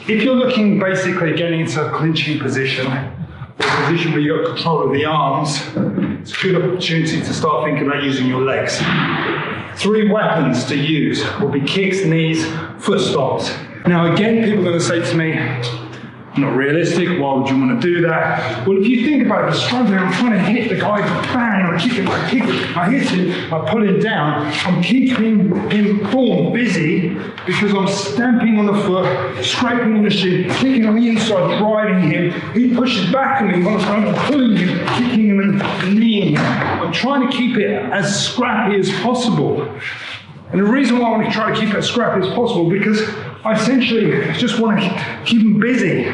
If you're looking basically getting into a clinching position, or a position where you've got control of the arms, it's a good opportunity to start thinking about using your legs. 3 weapons to use will be kicks, knees, foot stomps. Now again, people are going to say to me, not realistic, why would you want to do that? Well, if you think about it, the struggling, I'm trying to hit the guy, bang, I kick him, I hit him, I pull him down, I'm keeping him busy because I'm stamping on the foot, scraping on the shin, kicking on the inside, driving him, he pushes back at me, I'm pulling him, kicking him and kneeing him. I'm trying to keep it as scrappy as possible. And the reason why I want to try to keep it as scrappy as possible because I essentially just want to keep him busy.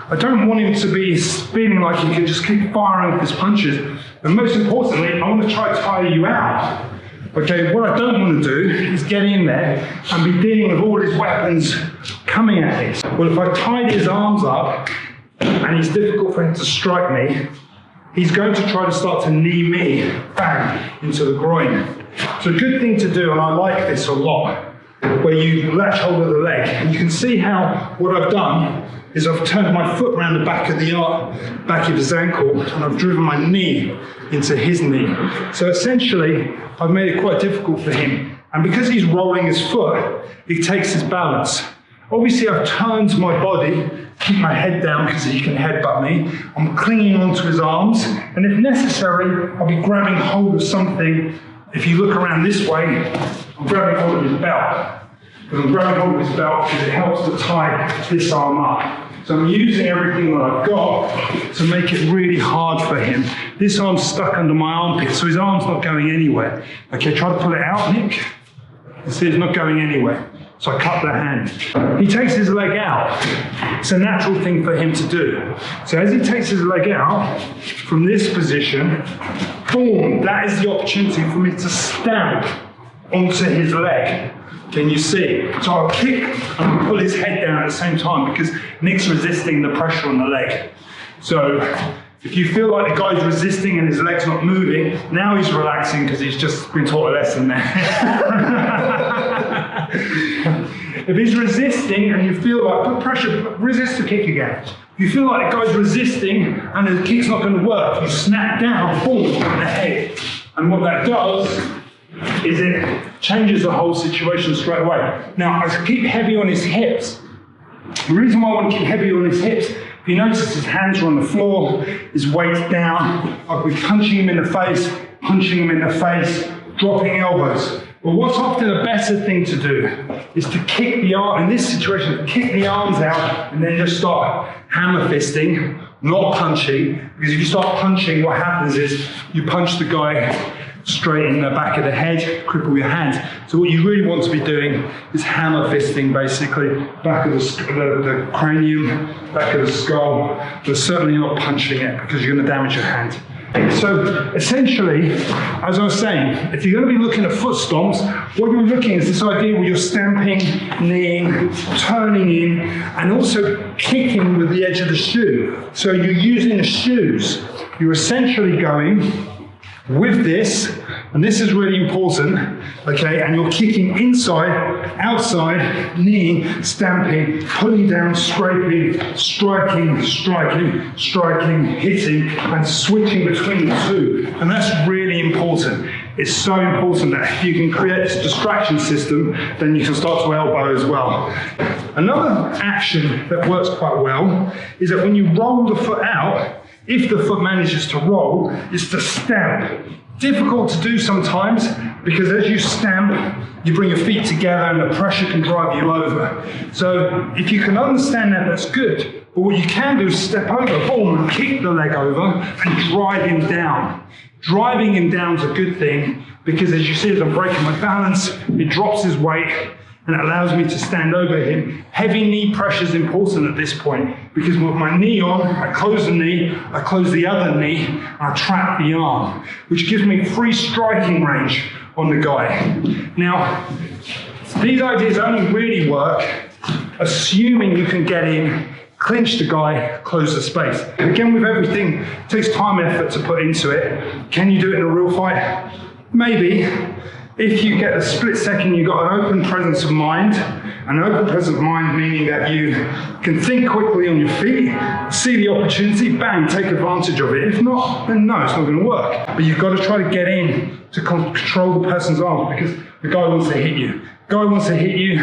I don't want him to be feeling like he can just keep firing off his punches. And most importantly, I want to try to tire you out. Okay, what I don't want to do is get in there and be dealing with all his weapons coming at me. Well, if I tied his arms up and it's difficult for him to strike me, he's going to try to start to knee me, bang, into the groin. So a good thing to do, and I like this a lot, where you latch hold of the leg. And you can see how what I've done is I've turned my foot around the back of his ankle, and I've driven my knee into his knee. So essentially, I've made it quite difficult for him. And because he's rolling his foot, he takes his balance. Obviously, I've turned my body, keep my head down because he can headbutt me. I'm clinging onto his arms, and if necessary, I'll be grabbing hold of something. If you look around this way, I'm grabbing hold of his belt. Because I'm grabbing hold of his belt because it helps to tie this arm up. So I'm using everything that I've got to make it really hard for him. This arm's stuck under my armpit, so his arm's not going anywhere. Okay, try to pull it out, Nick. You see, it's not going anywhere. So I cut the hand. He takes his leg out. It's a natural thing for him to do. So as he takes his leg out from this position, boom, that is the opportunity for me to stamp onto his leg. Can you see? So I'll kick and pull his head down at the same time because Nick's resisting the pressure on the leg. So if you feel like the guy's resisting and his leg's not moving, now he's relaxing because he's just been taught a lesson there. If he's resisting and you feel like, put pressure, resist the kick again. If you feel like the guy's resisting and the kick's not going to work, you snap down, boom, on the head. And what that does is it changes the whole situation straight away. Now, I keep heavy on his hips. The reason why I want to keep heavy on his hips, if you notice his hands are on the floor, his weight's down, I'll be punching him in the face, dropping elbows. But what's often a better thing to do is to kick the arm, in this situation, kick the arms out and then just start hammer fisting, not punching, because if you start punching, what happens is you punch the guy straight in the back of the head, cripple your hands. So what you really want to be doing is hammer fisting, basically, back of the cranium, back of the skull, but certainly not punching it because you're going to damage your hand. So essentially, as I was saying, if you're going to be looking at foot stomps, what you're looking is this idea where you're stamping, kneeing, turning in, and also kicking with the edge of the shoe. So you're using the shoes. You're essentially going with this, and this is really important, okay, and you're kicking inside, outside, kneeing, stamping, pulling down, scraping, striking, hitting, and switching between the two. And that's really important. It's so important that if you can create this distraction system, then you can start to elbow as well. Another action that works quite well is that when you roll the foot out, if the foot manages to roll, is to stamp. Difficult to do sometimes because as you stamp, you bring your feet together and the pressure can drive you over. So if you can understand that, that's good. But what you can do is step over, boom, and kick the leg over and drive him down. Driving him down is a good thing because as you see, as I'm breaking my balance, it drops his weight and it allows me to stand over him. Heavy knee pressure is important at this point because with my knee on, I close the knee, I close the other knee, and I trap the arm, which gives me free striking range on the guy. Now, these ideas only really work assuming you can get in, clinch the guy, close the space. Again, with everything, it takes time and effort to put into it. Can you do it in a real fight? Maybe. If you get a split second, you've got an open presence of mind. An open presence of mind meaning that you can think quickly on your feet, see the opportunity, bang, take advantage of it. If not, then no, it's not going to work. But you've got to try to get in to control the person's arms because the guy wants to hit you. The guy wants to hit you,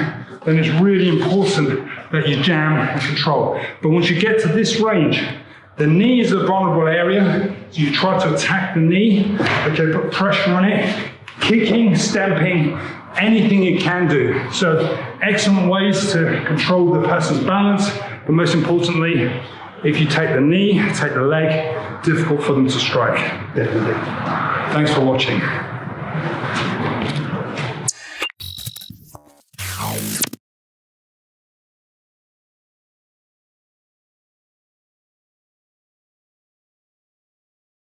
then it's really important that you jam and control. But once you get to this range, the knee is a vulnerable area, so you try to attack the knee, okay, put pressure on it, kicking, stamping, anything you can do. So excellent ways to control the person's balance, but most importantly, if you take the knee, take the leg, difficult for them to strike. Definitely. Thanks for watching.